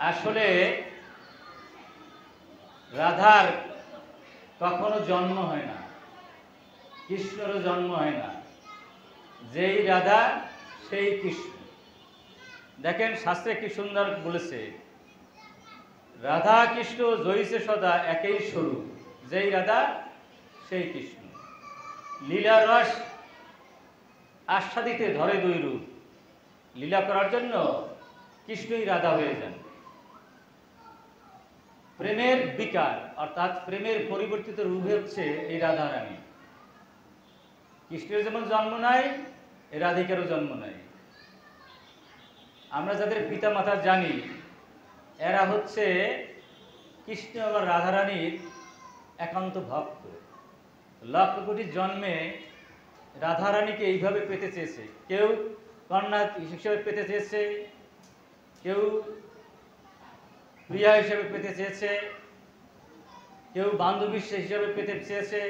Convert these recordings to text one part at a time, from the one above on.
আসলে রাধার কখনো জন্ম হয় না, কৃষ্ণেরও জন্ম হয় না। যেই রাধা সেই কৃষ্ণ। দেখেন শাস্ত্রে কি সুন্দর বলেছে, রাধা কৃষ্ণ জয়িছে সদা একই স্বরূপ, যেই রাধা সেই কৃষ্ণ। লীলা রস আস্বাদিতে ধরে দুই রূপ, লীলা করার জন্য কৃষ্ণই রাধা হয়ে যান। প্রেমের বিকার অর্থাৎ প্রেমের পরিবর্তিত রূপ হচ্ছে এই রাধা রানী। কৃষ্ণের যেমন জন্ম নাই, এই রাধিকারও জন্ম নাই। আমরা যাদের পিতা মাতা জানি, এরা হচ্ছে কৃষ্ণ এবং রাধারানীর একান্ত ভক্ত। লক্ষ কোটি জন্মে রাধারানীকে এইভাবে পেতে চেয়েছে। কেউ কন্যা হিসেবে পেতে চেয়েছে, কেউ প্রিয়া হিসেবে পেতে চেয়েছে, কেউ বান্ধবী হিসেবে পেতে চেয়েছে।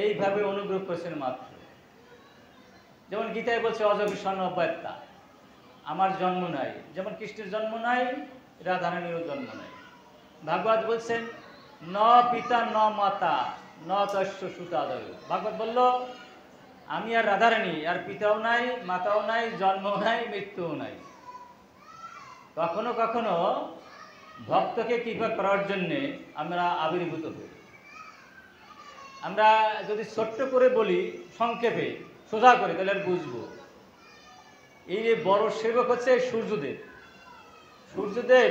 এইভাবে অনুগ্রহ করেছেন মাত্র। যেমন গীতায় বলছে অজবিষণ অব্যক্তা, আমার জন্ম নাই। যেমন কৃষ্ণের জন্ম নাই, রাধারানীরও জন্ম নাই। ভাগবত বলছেন ন পিতা ন মাতা ন তস্য সুতাদয়। ভাগবত বলল আমি আর রাধারানী, আর পিতাও নাই, মাতাও নাই, জন্মও নাই, মৃত্যুও নাই। কখনো কখনো ভক্তকে কৃপা করার জন্যে আমরা আবির্ভূত হই। আমরা যদি ছোট্ট করে বলি, সংক্ষেপে সোজা করে, তাহলে আর বুঝবো। এই যে বড় সেবক হচ্ছে সূর্যদেব। সূর্যদেব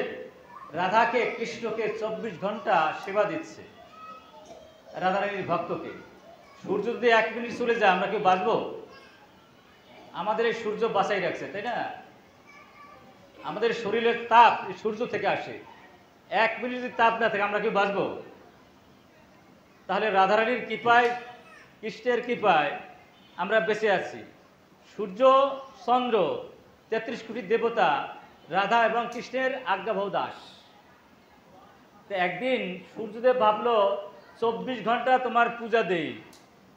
রাধাকে কৃষ্ণকে 24 ঘন্টা সেবা দিচ্ছে, রাধারানীর ভক্তকে। সূর্য যদি 1 মিনিট চলে যায়, আমরা কেউ বাঁচবো? আমাদের এই সূর্য বাঁচাই রাখছে, তাই না? আমাদের শরীরের তাপ সূর্য থেকে আসে। 1 মিনিট যদি তাপ না থাকে, আমরা কেউ বাঁচবো? তাহলে রাধারানীর কৃপায়, কৃষ্ণের কৃপায় আমরা বেঁচে আছি। সূর্য, চন্দ্র, 33 কোটি দেবতা রাধা এবং কৃষ্ণের আজ্ঞাবহ দাস। তো একদিন সূর্যদেব ভাবলো 24 ঘন্টা তোমার পূজা দেই,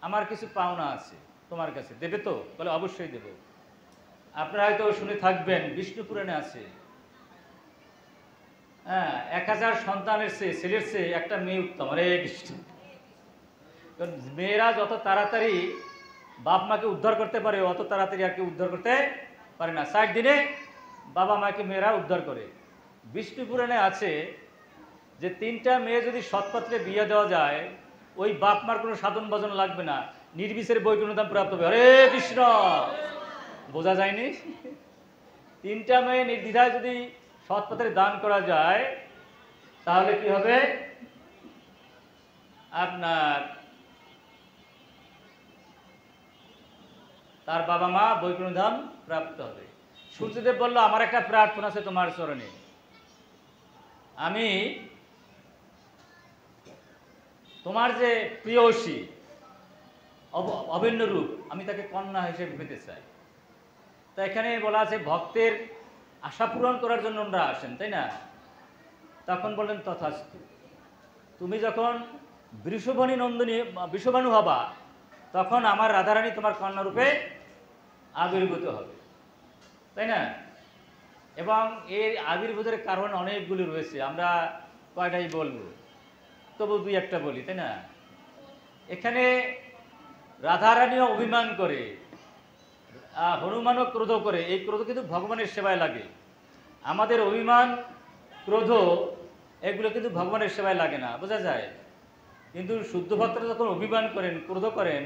আমার কিছু পাওনা আছে তোমার কাছে, দেবে তো? বলে অবশ্যই দেব। আপনারা হয়তো শুনে থাকবেন, বিষ্ণু পুরাণে আছে, হ্যাঁ, 1000 সন্তানের চেয়ে, ছেলের চেয়ে একটা মেয়ে উত্তম। হরে কৃষ্ণ। কারণ মেয়েরা যত তাড়াতাড়ি বাপ মাকে উদ্ধার করতে পারে, অত তাড়াতাড়ি আর কেউ উদ্ধার করতে পারে না। 60 দিনে বাবা মাকে মেয়েরা উদ্ধার করে। বিষ্ণু পুরাণে আছে যে 3টা মেয়ে যদি সৎপাত্রে বিয়ে দেওয়া যায়, ওই বাপ মার কোনো সাধন ভজন লাগবে না, নির্বিচারে বৈকুণ্ঠধাম প্রাপ্ত হবে। হরে কৃষ্ণ। বোঝা যায়নি? 3টা মেয়ে নির্দ্বিধায় যদি সৎপাত্রে দান করা যায়, তাহলে কি হবে? আপনার তার বাবা মা বৈকুণ্ঠধাম প্রাপ্ত হবে। সূর্যদেব বলল আমার একটা প্রার্থনা আছে তোমার চরণে, আমি তোমার যে প্রিয়সী অভিন্ন রূপ, আমি তাকে কন্যা হিসেবে পেতে চাই। তা এখানে বলা আছে ভক্তের আশা পূরণ করার জন্য ওনারা আসেন, তাই না? তখন বললেন তথাস্তু। তুমি যখন বৃষভানু নন্দিনী, বৃষভানু হবা, তখন আমার রাধারানী তোমার কন্যা রূপে আবির্ভূত হবে, তাই না? এবং এর আবির্ভূতের কারণ অনেকগুলি রয়েছে, আমরা কয়টাই বলবো, তবু 2-1টা বলি, তাই না? এখানে রাধারানীও অভিমান করে, হনুমানও ক্রোধ করে। এই ক্রোধ কিন্তু ভগবানের সেবায় লাগে। আমাদের অভিমান, ক্রোধ এগুলো কিন্তু ভগবানের সেবায় লাগে না, বোঝা যায়? কিন্তু শুদ্ধ ভক্তরা যখন অভিমান করেন, ক্রোধ করেন,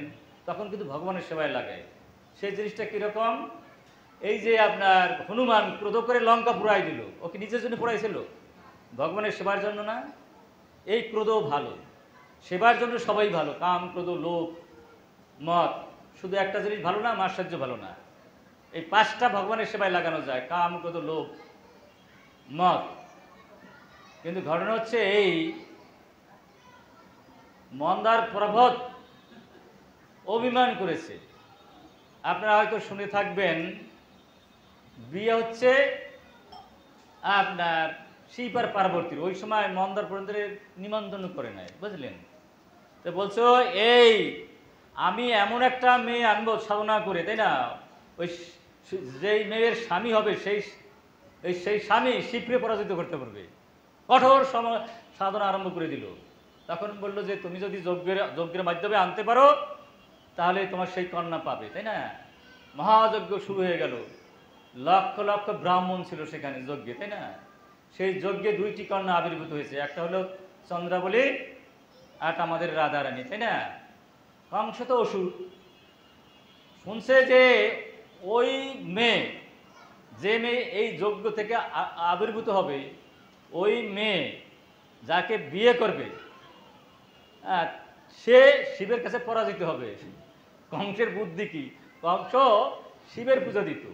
তখন কিন্তু ভগবানের সেবায় লাগে। সেই জিনিসটা কীরকম? এই যে আপনার হনুমান ক্রোধ করে লঙ্কা পুড়াই দিল, ওকে নিজের জন্য পুড়াইছিল, ভগবানের সেবার জন্য না। এই ক্রোধও ভালো, সেবার জন্য সবাই ভালো। কাম, ক্রোধ, লোভ, মদ, শুধু একটা জিনিস ভালো না, মাৎসর্য ভালো না। এই 5টা ভগবানের সেবায় লাগানো যায়, কাম, ক্রোধ, লোভ, মদ। কিন্তু ঘটনা হচ্ছে এই মন্দার পর্বত অভিমান করেছে। আপনারা হয়তো শুনে থাকবেন, বিয়ে হচ্ছে আপনার শিব আর পার্বতীর। ওই সময় মন্দার পর্বতের নিমন্ত্রণ করে নেয়, বুঝলেন? তো বলছো এই আমি এমন একটা মেয়ে আনবো সাধনা করে, তাই না? ওই যেই মেয়ের স্বামী হবে, সেই সেই স্বামী শিবকে পরাজিত করতে পারবে। কঠোর সাধনা আরম্ভ করে দিল। তখন বলল যে তুমি যদি যজ্ঞের মাধ্যমে আনতে পারো তাহলে তোমার সেই কন্যা পাবে, তাই না? মহাযজ্ঞ শুরু হয়ে গেল, লক্ষ লক্ষ ব্রাহ্মণ ছিল সেখানে যজ্ঞে, তাই না? সেই যজ্ঞে দুইটি কন্যা আবির্ভূত হয়েছে, একটা হলো চন্দ্রাবলী আর আমাদের রাধারানী, তাই না? কংস তো অসুর, শুনছে যে ওই মেয়ে, যে মেয়ে এই যজ্ঞ থেকে আবির্ভূত হবে, ওই মেয়ে যাকে বিয়ে করবে সে শিবের কাছে পরাজিত হবে। কংসের বুদ্ধি কি, কংস শিবের পূজা দিত,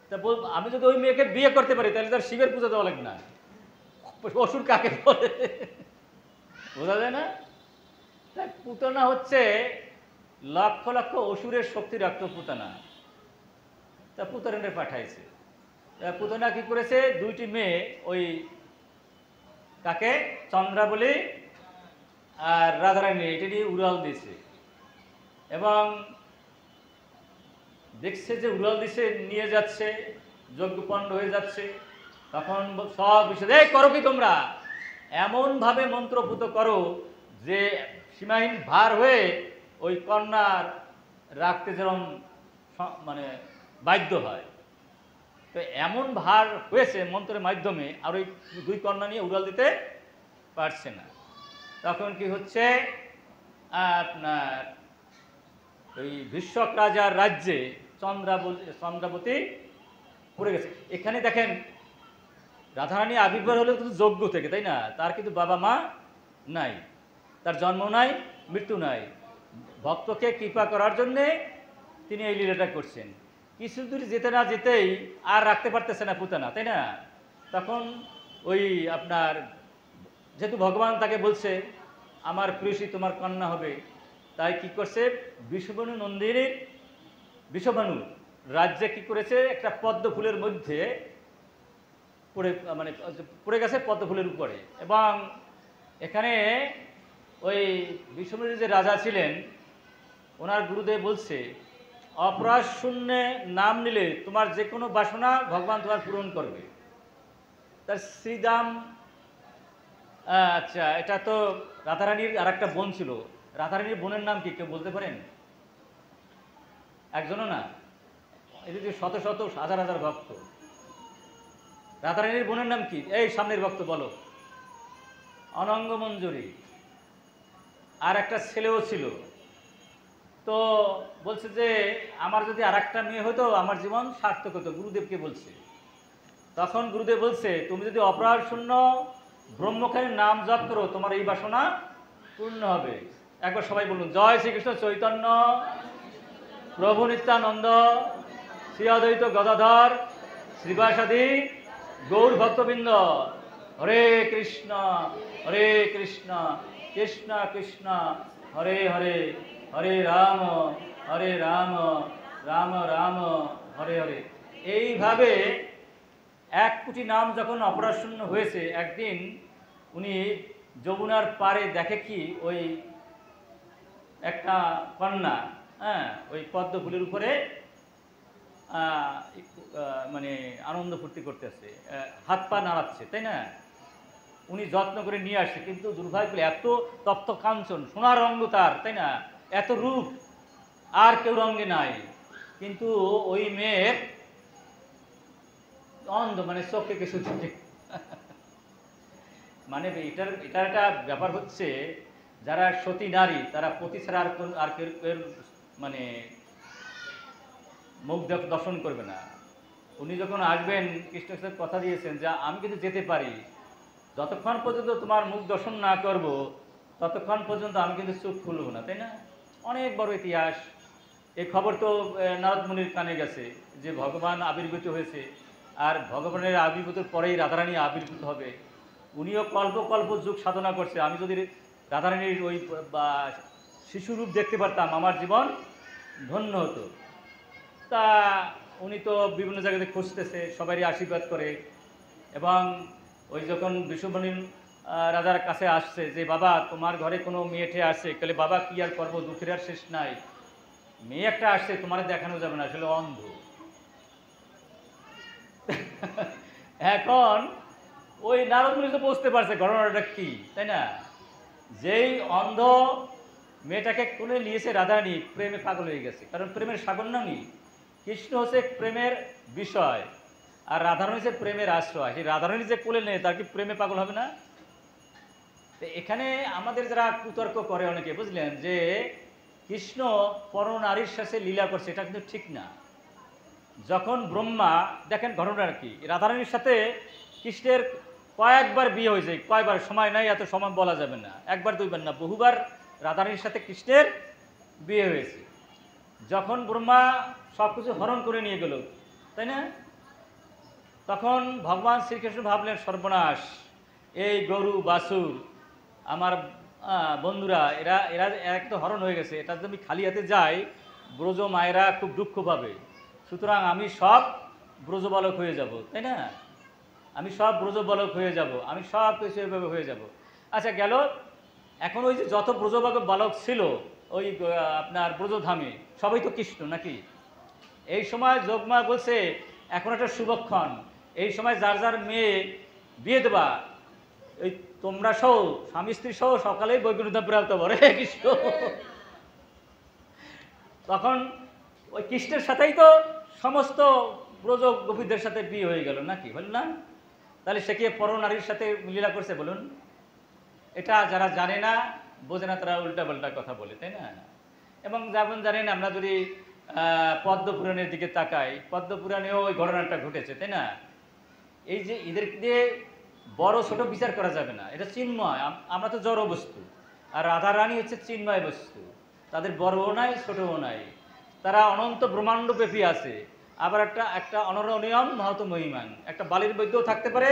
তা আমি যদি ওই মেয়েকে বিয়ে করতে পারি তাহলে তার শিবের পূজা দেওয়া লাগবে না। অসুর কাকে বলে বোঝা যায় না? তাই পুতনা হচ্ছে লক্ষ লক্ষ অসুরের শক্তি রাখত পুতনা। তা পুতনারে পাঠাইছে। পুতনা কি করেছে, দুইটি মেয়ে ওই কাকে চন্দ্রাবলী আর রাধারানী এটা নিয়ে উড়াল দিয়েছে, এবং দেখছে যে উড়াল দিছে নিয়ে যাচ্ছে, যজ্ঞপণ্ড হয়ে যাচ্ছে। তখন সব বিষয় এই করো কি তোমরা, এমনভাবে মন্ত্রপুত করো যে সীমাহীন ভার হয়ে ওই কন্যার রাখতে যেরকম মানে বাধ্য হয়। তো এমন ভার হয়েছে মন্ত্রের মাধ্যমে, আর ওই দুই কন্যা নিয়ে উড়াল দিতে পারছে না। তখন কি হচ্ছে, আপনার ওই ভীষ্মক রাজার রাজ্যে চন্দ্রাবতী পড়ে গেছে। এখানে দেখেন রাধারানী আবির্ভাব হলো কিন্তু যজ্ঞ থেকে, তাই না? তার কিন্তু বাবা মা নাই, তার জন্ম নাই, মৃত্যু নাই। ভক্তকে কৃপা করার জন্যে তিনি এই লীলাটা করছেন। কিছু দূর যেতে না যেতেই আর রাখতে পারতেছে না পুতনা, তাই না? তখন ওই আপনার যেহেতু ভগবান তাকে বলছে আমার প্রিয়সী তোমার কন্যা হবে, তাই কি করছে, বিষভানু নন্দিনীর বিষভানু রাজ্যে কি করেছে, একটা পদ্ম ফুলের মধ্যে পড়ে গেছে, পদ্ম ফুলের উপরে। এবং এখানে ওই বিষভানুর যে রাজা ছিলেন ওনার গুরুদেব বলছে অপরাধ শূন্যে নাম নিলে তোমার যে কোনো বাসনা ভগবান তোমার পূরণ করবে। তার শ্রীদাম, আচ্ছা এটা তো রাধারানীর আর একটা বোন ছিল। রাধারানীর বোনের নাম কি কেউ বলতে পারেন? একজনও না, এদিকে শত শত হাজার হাজার ভক্ত। রাধারানীর বোনের নাম কি? এই সামনের ভক্ত বলো। অনঙ্গ মঞ্জুরি। আর একটা ছেলেও ছিল। তো বলছে যে আমার যদি আর একটা মেয়ে হতো আমার জীবন সার্থক হতো, গুরুদেবকে বলছে। তখন গুরুদেব বলছে তুমি যদি অপরাধ শূন্য ব্রহ্মখানির নাম জপ করো তোমার এই বাসনা পূর্ণ হবে। একবার সবাই বলুন জয় শ্রীকৃষ্ণ চৈতন্য প্রভু নিত্যানন্দ শ্রী অদ্বৈত গদাধর শ্রীবাসাদি গৌর ভক্তবৃন্দ। হরে কৃষ্ণ কৃষ্ণ কৃষ্ণ হরে হরে, হরে রাম রাম রাম হরে হরে। এইভাবে 1 কোটি নাম যখন অপরাশূন্য হয়েছে, একদিন উনি যমুনার পাড়ে দেখে কি ওই একটা কন্যা, ওই পদ্ম ফুলের উপরে মানে আনন্দ ফুর্তি করতেছে, হাত পা নাড়াচ্ছে, তাই না? উনি যত্ন করে নিয়ে আসছে, কিন্তু দুর্ভাগ্য এত তপ্ত কাঞ্চন, সোনার রঙ তার, তাই না? এত রূপ আর কেউ রঙে নাই। কিন্তু ওই মেয়ের অন্ধ, মানে চোখে কিছু মানে এটা একটা ব্যাপার হচ্ছে, যারা সতী নারী তারা পতি ছাড়া আর কেউ মানে মুখ দর্শন করবে না। উনি যখন আসবেন কৃষ্ণের সাথে কথা দিয়েছেন যে আমি কিন্তু যেতে পারি, যতক্ষণ পর্যন্ত তোমার মুখ দর্শন না করব ততক্ষণ পর্যন্ত আমি কিন্তু চোখ খুলব না, তাই না? অনেক বড় ইতিহাস। এই খবর তো নারদ মুনির কানে গেছে যে ভগবান আবির্ভূত হয়েছে, আর ভগবানের আবির্ভূতের পরেই রাধারানী আবির্ভূত হবে। উনিও কল্প কল্প যুগ সাধনা করছে, আমি যদি রাধারানীর ওই শিশুরূপ দেখতে পারতাম আমার জীবন ধন্য হতো। তা উনি তো বিভিন্ন জায়গাতে খুঁজতেছে, সবারই আশীর্বাদ করে। এবং ওই যখন বিষভানু রাজার কাছে আসছে যে বাবা তোমার ঘরে কোনো মেয়েটে আসছে, তাহলে বাবা কি আর করবো, দুঃখের আর শেষ নাই, মেয়ে একটা আসছে তোমার দেখানো যাবে না, আসলে অন্ধ। এখন ওই নারদ মুনি তো বুঝতে পারছে ঘটনাটা কি, তাই না? যেই অন্ধ মেয়েটাকে কোলে নিয়েছে রাধারানী প্রেমে পাগল হয়ে গেছে, কারণ প্রেমের সাগর নামই কৃষ্ণ হচ্ছে প্রেমের বিষয়, আর রাধারানী হচ্ছে প্রেমের আশ্রয়। সেই রাধারানী যে কোলে নেয় তার কি প্রেমে পাগল হবে না? তো এখানে আমাদের যারা কুতর্ক করে অনেকে, বুঝলেন, যে কৃষ্ণ পরনারীর সাথে লীলা করছে, এটা কিন্তু ঠিক না। যখন ব্রহ্মা, দেখেন ঘটনা কি, রাধারানীর সাথে কৃষ্ণের কয়েকবার বিয়ে হয়েছে, কয়বার সময় নাই, এত সময় বলা যাবে না, একবার দুইবার না, বহুবার রাধারানীর সাথে কৃষ্ণের বিয়ে হয়েছে। যখন ব্রহ্মা সব কিছু হরণ করে নিয়ে গেল, তাই না, তখন ভগবান শ্রীকৃষ্ণ ভাবলেন সর্বনাশ, এই গরু বাছুর আমার বন্ধুরা এরা এরা এক তো হরণ হয়ে গেছে, এটা যদি আমি খালি হাতে যাই ব্রজ মায়েরা খুব দুঃখ পাবে, সুতরাং আমি সব ব্রজবালক হয়ে যাব, তাই না, আমি সব ব্রজবালক হয়ে যাব, আমি সব কিছু এভাবে হয়ে যাব। আচ্ছা গেল, এখন ওই যে যত ব্রজবালক ছিল ওই আপনার ব্রজধামে সবাই তো কৃষ্ণ নাকি? এই সময় যোগমা বলছে এখন একটা শুভক্ষণ, এই সময় যার যার মেয়ে বিয়ে দেবা, এই তোমরা সহ স্বামী স্ত্রী সহ সকালেই বৈকুণ্ঠ প্রাপ্ত বলে কৃষ্ণ। তখন ওই কৃষ্ণের সাথেই তো সমস্ত ব্রজ গোপীদের সাথে বিয়ে হয়ে গেল নাকি, বল না? তাহলে সে কি পরনারীর সাথে লীলা করছে বলুন? এটা যারা জানে না, বোঝে না, তারা উল্টা পাল্টা কথা বলে, তাই না? এবং যেমন জানেন, আমরা যদি পদ্মপুরাণের দিকে তাকাই, পদ্মপুরাণেও ওই ঘটনাটা ঘটেছে, তাই না? এই যে এদের দিয়ে বড় ছোট বিচার করা যাবে না, এটা চিন্ময়, আমরা তো জড় বস্তু, আর রাধা রানী হচ্ছে চিন্ময় বস্তু, তাদের বড়ও নাই ছোটও নাই, তারা অনন্ত ব্রহ্মাণ্ড ব্যাপী আছে। আবার একটা অনরনিয়ম মহত মহিমান, একটা বালির মধ্যেও থাকতে পারে,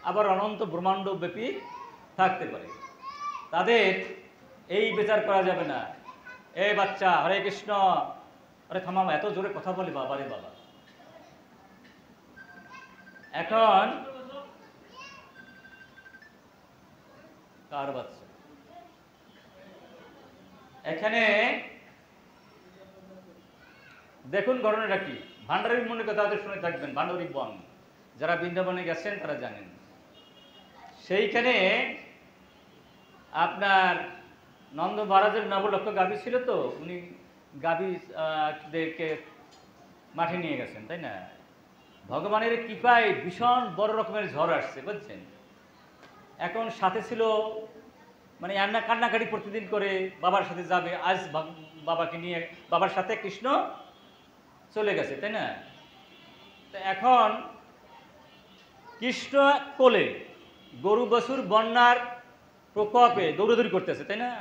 আবার অনন্ত ব্রহ্মাণ্ড ব্যাপী থাকতে পারে, তাদের এই বিচার করা যাবে না। এই বাচ্চা, হরে কৃষ্ণ, আরে থামাম, এত জোরে কথা বলে বাবা রে বাবা। এখন কার বাচ্চা? এখানে দেখুন ঘটনাটা কি, ভান্ডারী মনের কথা হয়তো শুনে থাকবেন, ভান্ডারী বন, যারা বৃন্দাবনে গেছেন তারা জানেন। সেইখানে আপনার নন্দ মহারাজের নবলক্ষ গাভী ছিল, তো উনি গাভীদেরকে মাঠে নিয়ে গেছেন, তাই না? ভগবানের কৃপায় ভীষণ বড় রকমের ঝড় আসছে, বুঝছেন। এখন সাথে ছিল, মানে কান্নাকাটি প্রতিদিন করে বাবার সাথে যাবে, আজ বাবাকে নিয়ে বাবার সাথে কৃষ্ণ চলে গেছে, তাই না? তো এখন কৃষ্ণ কোলে গরু বছর বন্যার প্রকোপে দৌড়দৌড়ি করতেছে, তাই না?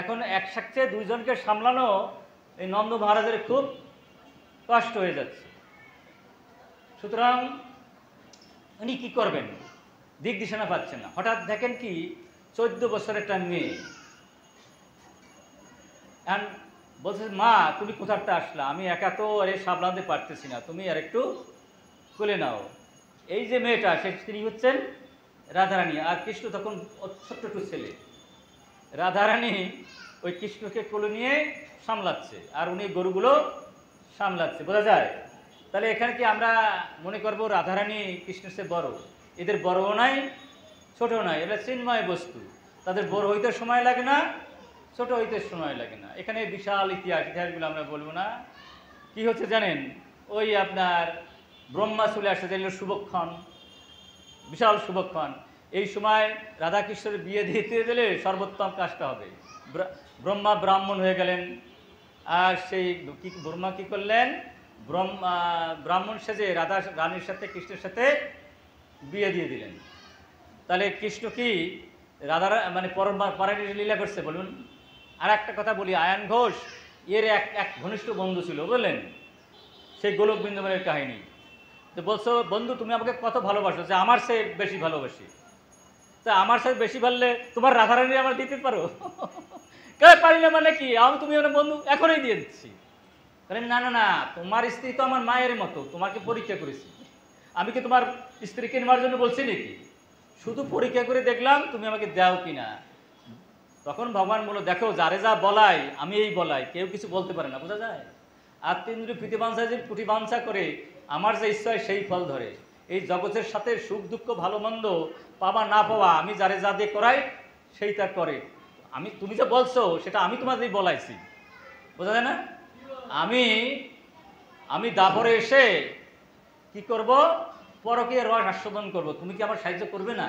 এখন একসাথে দুইজনকে সামলানো এই নন্দ মহারাজের খুব কষ্ট হয়ে যাচ্ছে। সুতরাং উনি কি করবেন, দিক দিশানা পাচ্ছেন না। হঠাৎ দেখেন কি 14 বছরের একটা মেয়ে বলছে, মা তুমি কোথাটা আসলা, আমি একা তো আরে সামলাতে পারতেছি না, তুমি আর একটু কোলে নাও। এই যে মেয়েটা, তিনি হচ্ছেন রাধারানী, আর কৃষ্ণ তখন ছোট্ট একটু ছেলে। রাধারানী ওই কৃষ্ণকে কোলে নিয়ে সামলাচ্ছে, আর উনি গরুগুলো সামলাচ্ছে, বোঝা যায়। তাহলে এখানে কি আমরা মনে করবো রাধারানী কৃষ্ণের চেয়ে বড়? এদের বড়ও নাই ছোটও নাই, এটা চিন্ময় বস্তু, তাদের বড় হইতে সময় লাগে না, ছোট হইতে সময় লাগে না। এখানে বিশাল ইতিহাসগুলো আমরা বলবো না। কি হচ্ছে জানেন, ওই আপনার ব্রহ্মা চলে আসছে, যেগুলো শুভক্ষণ, বিশাল শুভক্ষণ। এই সময় রাধাকৃষ্ণের বিয়ে দিতে গেলে সর্বোত্তম কাজটা হবে, ব্রহ্মা ব্রাহ্মণ হয়ে গেলেন, আর সেই ব্রহ্মা কি করলেন, ব্রাহ্মণ সেজে রাধা রানীর সাথে কৃষ্ণের সাথে বিয়ে দিয়ে দিলেন। তাহলে কৃষ্ণ কি রাধার মানে পরমাণির লীলা করছে বলুন? আর একটা কথা বলি, আয়ন ঘোষ এর এক ঘনিষ্ঠ বন্ধু ছিল, বললেন, সেই গোলক বৃন্দাবনের কাহিনী। তো বলছো, বন্ধু তুমি আমাকে কত ভালোবাসো, যে আমার সে বেশি ভালোবাসি। তা আমার সাথে বেশি ভাললে তোমার রাধারানী আমার দিতে পারো? কেন পারি না, মানে কি, আমি তুমি আমার বন্ধু, এখনই দিয়ে দিচ্ছি। না না না, তোমার স্ত্রী তো আমার মায়ের মতো, তোমাকে পরীক্ষা করেছি, আমি কি তোমার স্ত্রীকে নেওয়ার জন্য বলছি নাকি? শুধু পরীক্ষা করে দেখলাম তুমি আমাকে দাও কিনা। তখন ভগবান বলল, দেখো যারে যা বলাই আমি এই বলাই, কেউ কিছু বলতে পারে না, বোঝা যায়। আর তিন্দ্রিয় প্রীতিবাঞ্ছা যে প্রতিবাঞ্ছা করে, আমার যে ইচ্ছা হয় সেই ফল ধরে। এই জগতের সাথে সুখ দুঃখ ভালো মন্দ পাওয়া না পাওয়া আমি যারে যা দিয়ে করাই সেই তা করে। তুমি যে বলছো সেটা আমি তোমাদের বলাইছি, বোঝা যায় না? আমি আমি দাপরে এসে কি করব? পরকীয়ার রস আস্বাদন করব। তুমি কি আমার সাহায্য করবে না?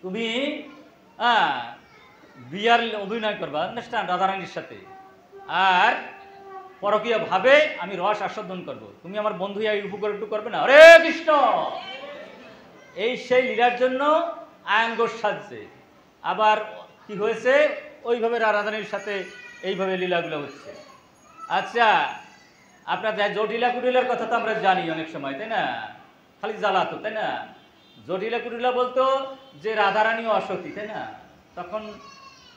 তুমি বিয়ার অভিনয় করবা, আন্ডারস্ট্যান্ড, রাধারানীর সাথে, আর পরকীয় ভাবে আমি রস আস্বাদন করব। তুমি আমার বন্ধু এই উপকার একটু করবে না? হরে কৃষ্ণ। এই সেই লীলার জন্য আয়ঙ্গর সাজছে। আবার কি হয়েছে? ওইভাবে রাধারানীর সাথে এইভাবে লীলাগুলো হচ্ছে। আচ্ছা, আপনার জটিলা কুটিলার কথা তো আমরা জানি অনেক সময়, তাই না? খালি জ্বালাতো, তাই না? জটিলা কুটিলা বলতো যে রাধারানী অসতী, তাই না? তখন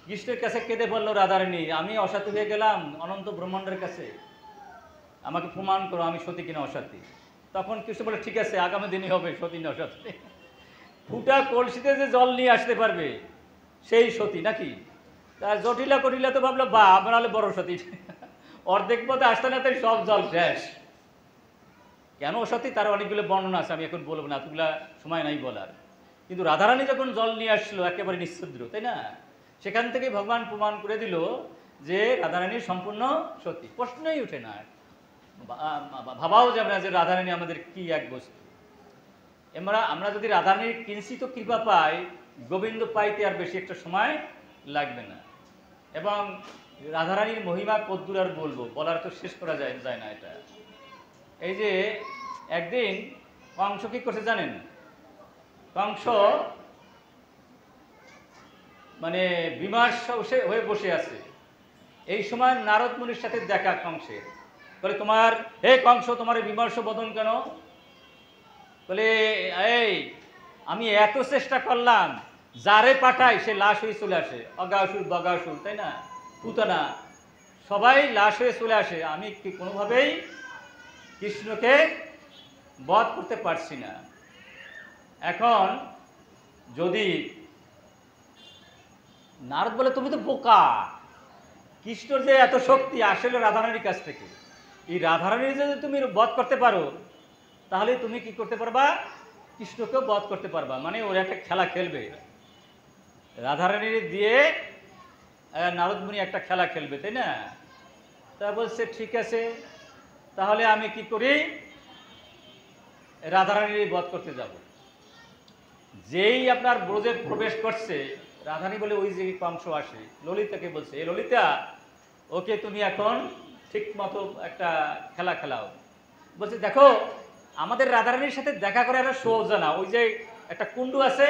কৃষ্ণের কাছে কেঁদে বললো রাধারানী, আমি অসতী হয়ে গেলাম অনন্ত ব্রহ্মাণ্ডের কাছে, আমাকে প্রমাণ করো আমি সতী কিনা অসতী। তখন কৃষ্ণ বলে, ঠিক আছে, আগামী দিনই হবে সতী না অসতী। ফুটা কলসিতে যে জল নিয়ে আসতে পারবে সেই সতী নাকি? তার জটিলা কটিলা তো ভাবলো বা আমরা হলে বড় সতী, অর্ধেক পথে আসতে না তাই সব জল শেষ। কেন অসতী তার অনেকগুলো বর্ণনা আছে, আমি এখন বলবো না, এতগুলা সময় নাই বলার। কিন্তু রাধারানী যখন জল নিয়ে আসলো একেবারে নিঃছিদ্র, তাই না? সেখান থেকে ভগবান প্রমাণ করে দিল যে রাধারানী সম্পূর্ণ সতী। প্রশ্নই উঠে না, ভাবাও যাবে না যে রাধারানী আমাদের কি এক বস্তু। আমরা যদি রাধারানীর কিঞ্চিত কৃপা পাই, গোবিন্দ পাইতে আর বেশি একটা সময় লাগবে না। এবং রাধারানীর মহিমা কদ্দুর আর বলবো, বলার তো শেষ করা যায় না এটা। এই যে একদিন কংস কি করছে জানেন? কংস মানে বিমর্ষ হয়ে বসে আছে। এই সময় নারদ মুনির সাথে দেখা কংসের। বলে, তোমার হে কংস, তোমার বিমর্ষ বদন কেন? বলে, এই আমি এত চেষ্টা করলাম, যারে পাঠাই সে লাশ হয়ে চলে আসে, অগাসুর বগাসুর, তাই না, পুতনা, সবাই লাশ হয়ে চলে আসে। আমি কি কোনোভাবেই কৃষ্ণকে বধ করতে পারছি না। এখন যদি নারদ বলে, তুমি তো বোকা, কৃষ্ণর যে এত শক্তি আসলে রাধারানীর কাছ থেকে, এই রাধারানীর যদি তুমি বধ করতে পারো তাহলে তুমি কি করতে পারবা? কৃষ্ণকেও বধ করতে পারবা। মানে ওরা একটা খেলা খেলবে, রাধারানীর দিয়ে নারদ মুনি একটা খেলা খেলবে, তাই না? তা বলছে, ঠিক আছে, তাহলে আমি কি করি, রাধারানীর বধ করতে যাব। যেই আপনার ব্রজে প্রবেশ করছে, রাধারানী বলে ওই যে কংস আসে, ললিতাকে বলছে, এই ললিতা, ওকে তুমি এখন ঠিক মতো একটা খেলা খেলাও। বলছে, দেখো আমাদের রাধারানীর সাথে দেখা করে একটা সোজা না, ওই যে একটা কুণ্ড আছে,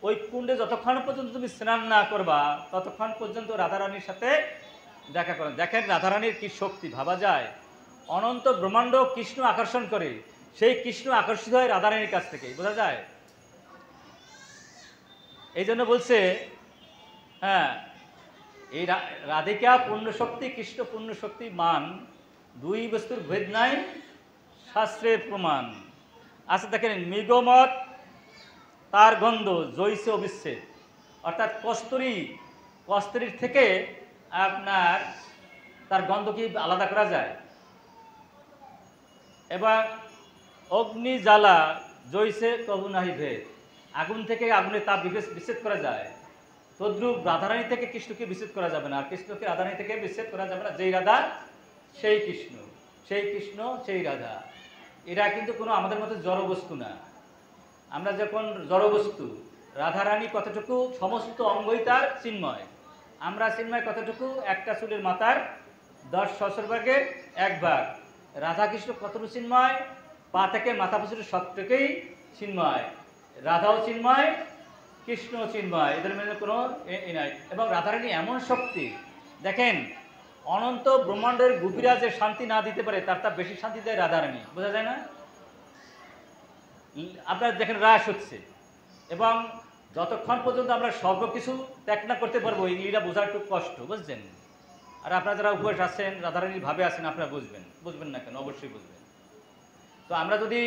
ওই কুণ্ডে যতক্ষণ পর্যন্ত তুমি স্নান না করবা ততক্ষণ পর্যন্ত রাধারানীর সাথে দেখা করেন। দেখেন রাধারানীর কি শক্তি, ভাবা যায়। অনন্ত ব্রহ্মাণ্ড কৃষ্ণ আকর্ষণ করে, সেই কৃষ্ণ আকর্ষিত হয় রাধারানীর কাছ থেকে, বোঝা যায়। এই জন্য বলছে, হ্যাঁ, এই রাধিকা পূর্ণ শক্তি, কৃষ্ণ পূর্ণ শক্তি মান, দুই বস্তুর ভেদ নাই, শাস্ত্রের প্রমাণ। আচ্ছা দেখেন, মৃগমত তার গন্ধ জৈসে অবিচ্ছেদ, অর্থাৎ কস্তুরীর থেকে আপনার তার গন্ধ কি আলাদা করা যায়? এবার অগ্নি জ্বালা জৈসে কবু নাহি ভেদ, আগুন থেকে আগুনের তাপ বিচ্ছেদ করা যায়। তদ্রূপ রাধারানী থেকে কৃষ্ণকে বিচ্ছেদ করা যাবে না, আর কৃষ্ণকে রাধারানী থেকে বিচ্ছেদ করা যাবে না। যেই রাধা সেই কৃষ্ণ, সেই কৃষ্ণ সেই রাধা। এরা কিন্তু কোনো আমাদের মতো জড় বস্তু না। আমরা যখন জড় বস্তু, রাধারানী কতটুকু সমস্ত অঙ্গই তার চিন্ময়, আমরা চিন্ময় কতটুকু, একটা চুলের মাথার 10 সহস্র ভাগের 1 ভাগ। রাধাকৃষ্ণ কতটুকু চিন্ময়, পা থেকে মাথা পর্যন্ত সবটুকুই চিন্ময়। রাধাও চিন্ময়, কৃষ্ণ চিন্ময়, এদের মধ্যে কোনো নাই। এবং রাধারানী এমন শক্তি, দেখেন অনন্ত ব্রহ্মাণ্ডের গুপিরা যে শান্তি না দিতে পারে তার বেশি শান্তি দেয় রাধারানী, বোঝা যায় না? আপনার দেখেন রাস হচ্ছে, এবং যতক্ষণ পর্যন্ত আমরা সর্বকিছু ত্যাগ না করতে পারবো, এই লীলা বোঝার একটু কষ্ট, বুঝছেন? আর আপনারা যারা উপবাস আছেন, রাধারানীর ভাবে আছেন, আপনারা বুঝবেন না কেন? অবশ্যই বুঝবেন। তো আমরা যদি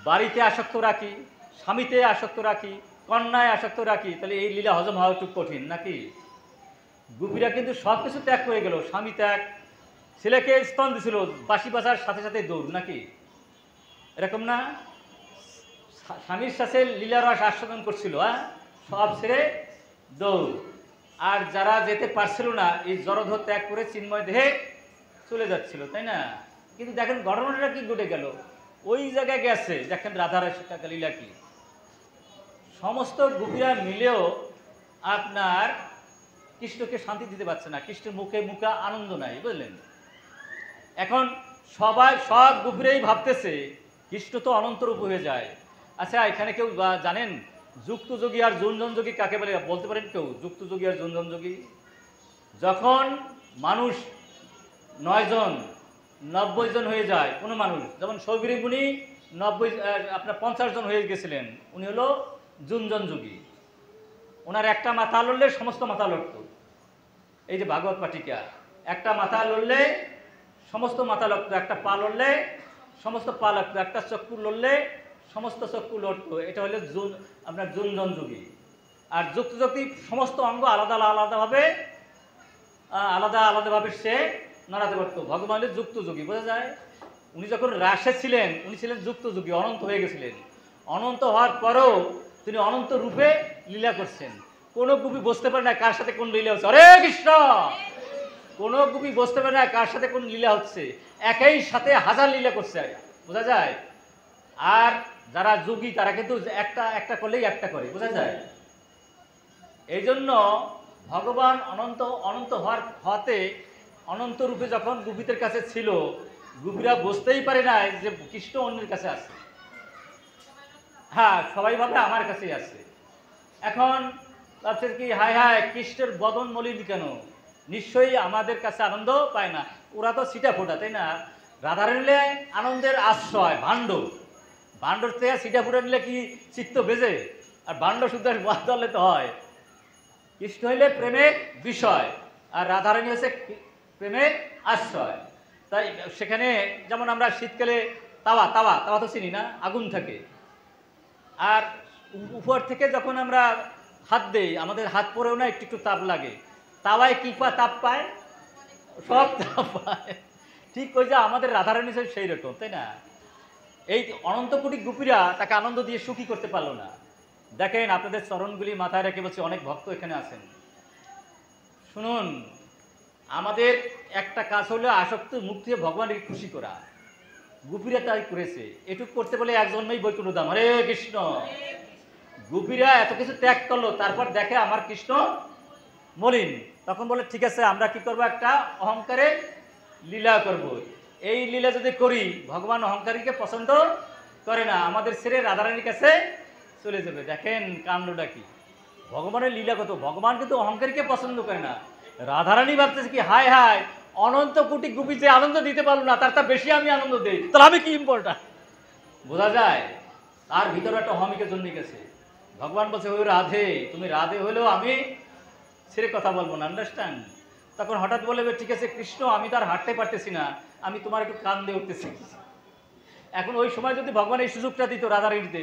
বাড়িতে আসক্ত রাখি, স্বামীতে আসক্ত রাখি, কন্যায় আসক্ত রাখি, তাহলে এই লীলা হজম হওয়া একটু কঠিন নাকি? গোপীরা কিন্তু সব কিছু ত্যাগ করে গেল, স্বামী ত্যাগ, ছেলেকে স্তন দিছিল, বাঁশি বাজার সাথে সাথে দৌড় নাকি, এরকম না? স্বামীর সাথে লীলারস আস্বাদন করছিল, হ্যাঁ, সব ছেড়ে দৌড়। আর যারা যেতে পারছিল না এই জড়ধর ত্যাগ করে চিন্ময় দেহে চলে যাচ্ছিল, তাই না? কিন্তু দেখেন ঘটনাটা কি ঘটে গেল, ওই জায়গায় গেছে, দেখেন রাধারানীর লীলা কি। সমস্ত গোপীরা মিলেও আপনার কৃষ্ণকে শান্তি দিতে পারছে না, কৃষ্ণের মুখে মুখে আনন্দ নাই, বুঝলেন? এখন সব গোপীরাই ভাবতেছে কৃষ্ণ তো অনন্ত রূপ হয়ে যায়। আচ্ছা, এখানে কেউ জানেন যুক্ত যোগী আর জুনজন যোগী কাকে বলে? বলতে পারেন কেউ যুক্ত যোগী আর জুনজন যোগী? যখন মানুষ 9 জন 90 জন হয়ে যায়, কোনো মানুষ, যেমন সৌগিরি মুনি 50 জন হয়ে গেছিলেন, উনি হলো জুনজন যোগী। ওনার একটা মাথা লড়লে সমস্ত মাথা লড়ত। এই যে ভাগবত পাঠিকা, একটা মাথা লড়লে সমস্ত মাথা লড়ত, একটা পা লড়লে সমস্ত পা লড়ত, একটা চক্ষু লড়লে সমস্ত চক্ষু লড়ত। এটা হলো আপনার জুনজন যোগী। আর যুক্ত যোগী সমস্ত অঙ্গ আলাদাভাবে সে নাড়াতে পারত। ভগবান হলে যুক্ত যোগী, বোঝা যায়? উনি যখন রাসে ছিলেন উনি ছিলেন যুক্ত যোগী, অনন্ত হয়ে গেছিলেন। অনন্ত হওয়ার পরেও তিনি অনন্ত রূপে লীলা করছেন। কোনো গোপী বুঝতে পারে না কার সাথে কোন লীলা হচ্ছে। হরে কৃষ্ণ! কোনো গোপী বুঝতে পারে না কার সাথে কোন লীলা হচ্ছে। একই সাথে হাজার লীলা করছে, বোঝা যায়? আর যারা যোগী তারা কিন্তু একটা করলেই একটা করে, বোঝা যায়? এই জন্য ভগবান অনন্ত হওয়াতে অনন্ত রূপে যখন গোপীদের কাছে ছিল, গোপীরা বুঝতেই পারে না যে কৃষ্ণ অন্যের কাছে আছে। হ্যাঁ, সবাই ভাবে আমার কাছেই আছে। এখন ভাবছে কি, হায় হায়, কৃষ্ণের বদন মলিন কেন? নিশ্চয়ই আমাদের কাছে আনন্দ পায় না। ওরা তো ছিটা ফোটা, তাই না? রাধারানী নিলে আনন্দের আশ্রয়, ভাণ্ডর থেকে ছিটা ফোটা নিলে কি চিত্ত বেজে? আর ভাণ্ড শুদ্ধ ধরলে তো হয়। কৃষ্ণ হইলে প্রেমের বিষয়, আর রাধারানী হচ্ছে প্রেমের আশ্রয়। তাই সেখানে যেমন আমরা শীতকালে তাওয়া তো চিনি না, আগুন থাকে। আর উপর থেকে যখন আমরা হাত দেই, আমাদের হাত পরেও না একটু তাপ লাগে। তাওয়ায় কি তাপ পায়? সব তাপ পায়। ঠিক ওই যে আমাদের রাধারানী সেই রকম, তাই না? এই অনন্ত কোটি গোপীরা তাকে আনন্দ দিয়ে সুখী করতে পারলো না। দেখেন, আপনাদের চরণগুলি মাথায় রেখে বলছি, অনেক ভক্ত এখানে আছেন, শুনুন, আমাদের একটা কাজ হলো আসক্ত মুক্তি ভগবানকে খুশি করা। গোপীরা তাই করেছে। এটুকু করতে বলে এক জন্মেই বৈকুণ্ঠ ধাম। হরে কৃষ্ণ! গোপীরা এত কিছু ত্যাগ করলো, তারপর দেখে আমার কৃষ্ণ মলিন, তখন বলে ঠিক আছে, আমরা কি করবো, একটা অহংকারে লীলা করব। এই লীলা যদি করি, ভগবান অহংকারীকে পছন্দ করে না, আমাদের ছেড়ে রাধারানীর কাছে চলে যাবে। দেখেন কাণ্ডটা কি! ভগবানের লীলা কত! ভগবান কিন্তু অহংকারীকে পছন্দ করে না। রাধারানী ভাবতেছে কি, হায় হায়, অনন্ত কোটি গোপী যে আনন্দ দিতে পারলো না, তার বেশি আমি আনন্দ দিই, তাহলে আমি কি ইম্পর্টেন্ট? বোঝা যায় তার ভিতরে একটা অহমিকা জন্মে গেছে। ভগবান বলছে, ওই রাধে, তুমি রাধে হলেও আমি ছেড়ে কথা বলবো না, আন্ডারস্ট্যান্ড? তখন হঠাৎ বলে, ঠিক আছে কৃষ্ণ, আমি তো আর হাঁটতে পারতেছি না, আমি তোমার একটু কান দিয়ে উঠতেছি। এখন ওই সময় যদি ভগবান এই সুযোগটা দিত রাধারানীতে,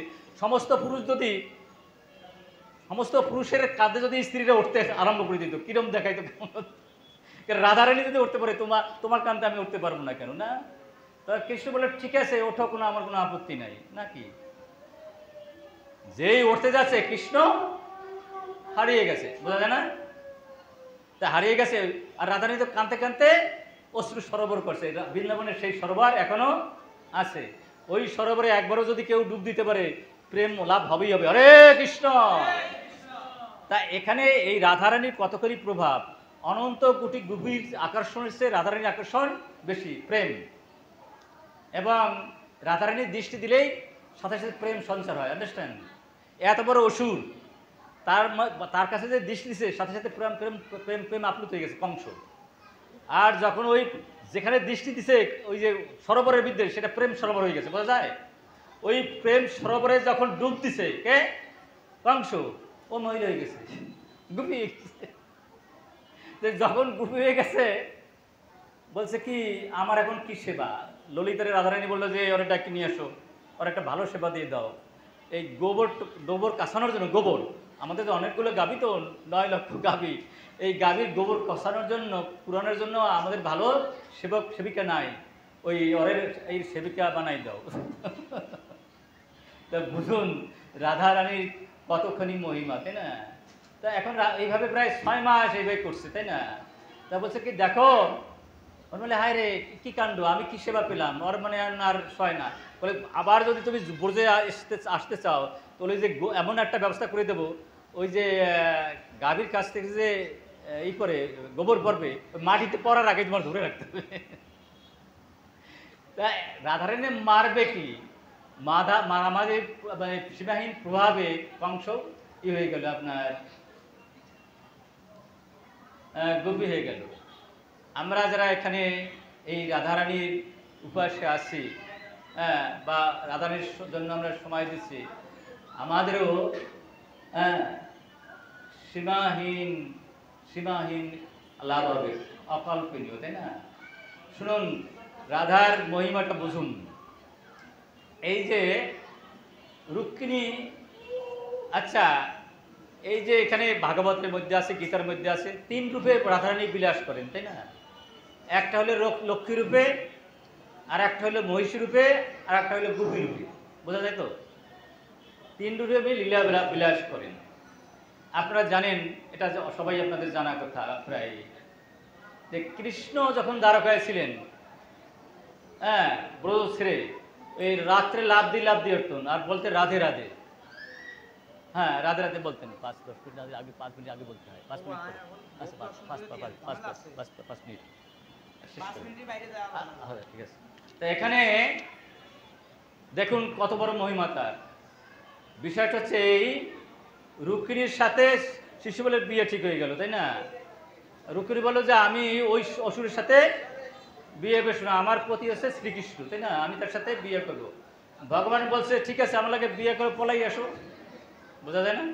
সমস্ত পুরুষের কাঁধে যদি স্ত্রীরা উঠতে আরম্ভ করে দিত, কিরম দেখাইতো? রাধারানী যদি উঠতে পারে, তোমার কাঁধে আমি উঠতে পারবো না কেন? না, কৃষ্ণ বলে, ঠিক আছে ওঠো, আমার কোনো আপত্তি নাই, নাকি? যেই উঠতে যাচ্ছে কৃষ্ণ হারিয়ে গেছে, বোঝা যায় না? তা হারিয়ে গেছে, আর রাধারানী তো কাঁদতে কাঁদতে অশ্রু সরোবর করছে। বৃন্দাবনের সেই সরোবর এখনো আছে। ওই সরোবরে একবারও যদি কেউ ডুব দিতে পারে, প্রেম লাভ হবেই হবে। হরে কৃষ্ণ! তা এখানে এই রাধারানীর কতখানি প্রভাব, অনন্ত কোটি গভীর আকর্ষণের চেয়ে রাধারানীর আকর্ষণ বেশি, প্রেম। এবং রাধারানীর দৃষ্টি দিলেই সাথে সাথে প্রেম সঞ্চার হয়, আন্ডারস্ট্যান্ড? এত বড় অসুর, তার কাছে যে দৃষ্টি দিছে, সাথে সাথে প্রেম প্রেম প্রেম প্রেম আপ্লুত হয়ে গেছে কংস। আর যখন ওই যেখানে দৃষ্টি দিছে, ওই যে সরোবরের বিদ্যে, সেটা প্রেম সরোবর হয়ে গেছে, বোঝা যায়? ওই প্রেম সরোবরে যখন ডুব দিছে কে? কংস। ও মহিলা হয়ে গেছে, গুপি। যখন গুপি হয়ে গেছে, বলছে কি, আমার এখন কি সেবা? ললিতারে রাধারানী বললো যে, ওর ডাকি নিয়ে আসো, ওর একটা ভালো সেবা দিয়ে দাও। এই গোবর কাছানোর জন্য, গোবর, আমাদের তো অনেকগুলো গাভী, তো 9 লক্ষ গাভী, এই গাভীর গোবর কষানোর জন্য, পুরানোর জন্য আমাদের ভালো সেবিকা নাই, ওই ওরের এই সেবিকা বানাই দাও। তা বুঝুন রাধা রানীর কতখানি মহিমা, তাই না? তা এখন এইভাবে প্রায় 6 মাস এইভাবে করছে, তাই না? তা বলছে কি দেখো, ওর বলে হায় রে কি কাণ্ড, আমি কি সেবা পেলাম, ওর মানে আর সয় না। বলে আবার যদি তুমি ব্রজে আসতে চাও তাহলে যে এমন একটা ব্যবস্থা করে দেবো, ওই যে গাভীর কাছ থেকে যে এই করে গোবর পড়বে, মাটিতে পড়ার আগে তোমার ধরে রাখতে হবে। তা রাধারানী মারবে কি, মারামারি মানে সীমাহীন প্রভাবে কংস ই হয়ে গেল, আপনার গোপী হয়ে গেল। আমরা যারা এখানে এই রাধারানীর উপাসে আছি, হ্যাঁ, বা রাধারানীর জন্য আমরা সময় দিচ্ছি, আমাদেরও হ্যাঁ সীমাহীন সীমাহীন লাভ হবে, অকল্পনীয়, তাই না? শুনুন রাধার মহিমাটা বুঝুন। এই যে রুক্মিণী, আচ্ছা এই যে এখানে ভাগবতের মধ্যে আছে, গীতার মধ্যে আছে, 3 রূপে রাধারানী বিলাস করেন, তাই না? একটা হলো লক্ষ্মী রূপে, আর একটা হলো মহিষী রূপে, আর একটা হলো গোপী রূপে। বোঝা যায় তো? 3 রূপে লীলা বিলাস করেন। আপনারা জানেন, এটা সবাই আপনাদের জানা কথা প্রায়, যে কৃষ্ণ যখন দ্বারকায় ছিলেন, হ্যাঁ, ব্রজ ছেড়ে ওই রাত্রে লাভ দিয়ে উঠতেন আর বলতে রাধে রাধে। হ্যাঁ, রাধে রাধে বলতেন। 5-10 মিনিট আগে, 5 মিনিট আগে বলতে হয়। 5 মিনিট পরে। আচ্ছা 5 মিনিট শেষ করে। হ্যাঁ, ঠিক আছে। তো এখানে দেখুন কত বড় মহিমা তার। বিষয়টা হচ্ছে এই, রুক্মিণীর সাথে শিশুপালের বিয়ে ঠিক হয়ে গেল, তাই না? রুক্মিণী বলল যে আমি ওই অসুরের সাথে বিয়ে বেশ না, আমার পতি হচ্ছে শ্রীকৃষ্ণ, তাই না? আমি তার সাথে বিয়ে করবো। ভগবান বলছে ঠিক আছে, আমাকে বিয়ে করে পলাই আসো। বোঝা যায় না?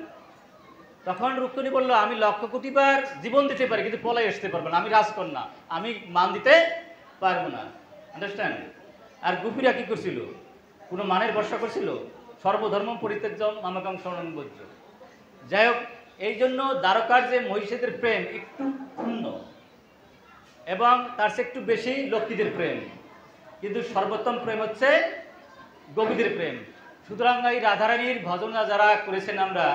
তখন রুক্মিণী বললো আমি 1,00,000 বার জীবন দিতে পারি, কিন্তু পলাই আসতে পারবো না, আমি রাজকন্যা, আমি মান দিতে পারবো না। আন্ডারস্ট্যান্ড? আর গোপীরা কি করছিল? কোনো মানের ভরসা করছিল? সর্বধর্ম পরিত্যাজ্য মামাকাং শরণং বজ্য। যাই হোক, এই জন্য দ্বারকার যে মহিষীদের প্রেম একটু ক্ষুণ্ণ, এবং তার চেয়ে একটু বেশি লক্ষ্মীদের প্রেম, কিন্তু সর্বোত্তম প্রেম হচ্ছে গোপীদের প্রেম। সুতরাং এই রাধারানীর ভজনা যারা করেছেন, আমরা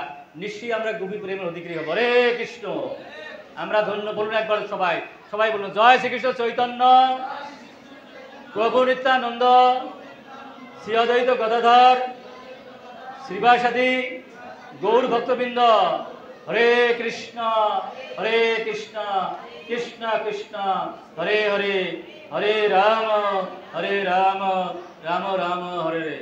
নিশ্চয়ই আমরা গোপী প্রেমের অধিকারী হব। হরে কৃষ্ণ, আমরা ধন্য। বলুন একবার সবাই, সবাই বলুন জয় শ্রীকৃষ্ণ চৈতন্য প্রভু নিত্যানন্দ শ্রী অদ্বৈত গদাধর শ্রীবাসাদি গৌর ভক্তবৃন্দ। হরে কৃষ্ণ কৃষ্ণ কৃষ্ণ হরে হরে, হরে রাম রাম রাম হরে হরে।